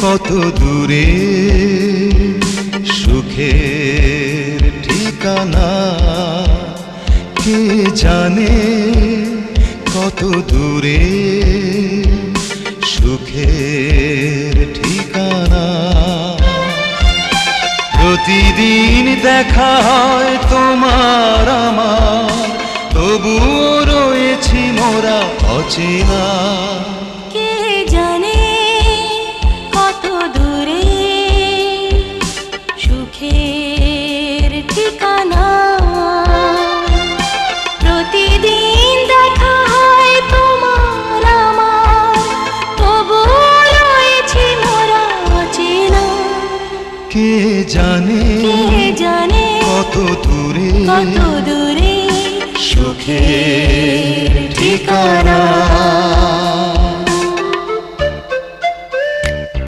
কত দূরে সুখের ঠিকানা, কে জানে কত দূরে সুখের ঠিকানা। প্রতিদিন দেখা হয় তোমার আমার, তবুও রয়েছি মোরা অচেনা। কে জানে কত দূরে সুখের ঠিকানা। প্রতিদিন দেখা হয় তোমার আমার, তবুও রয়েছি মোরা অচেনা। কে জানে কত দূরে সুখের ঠিকানা।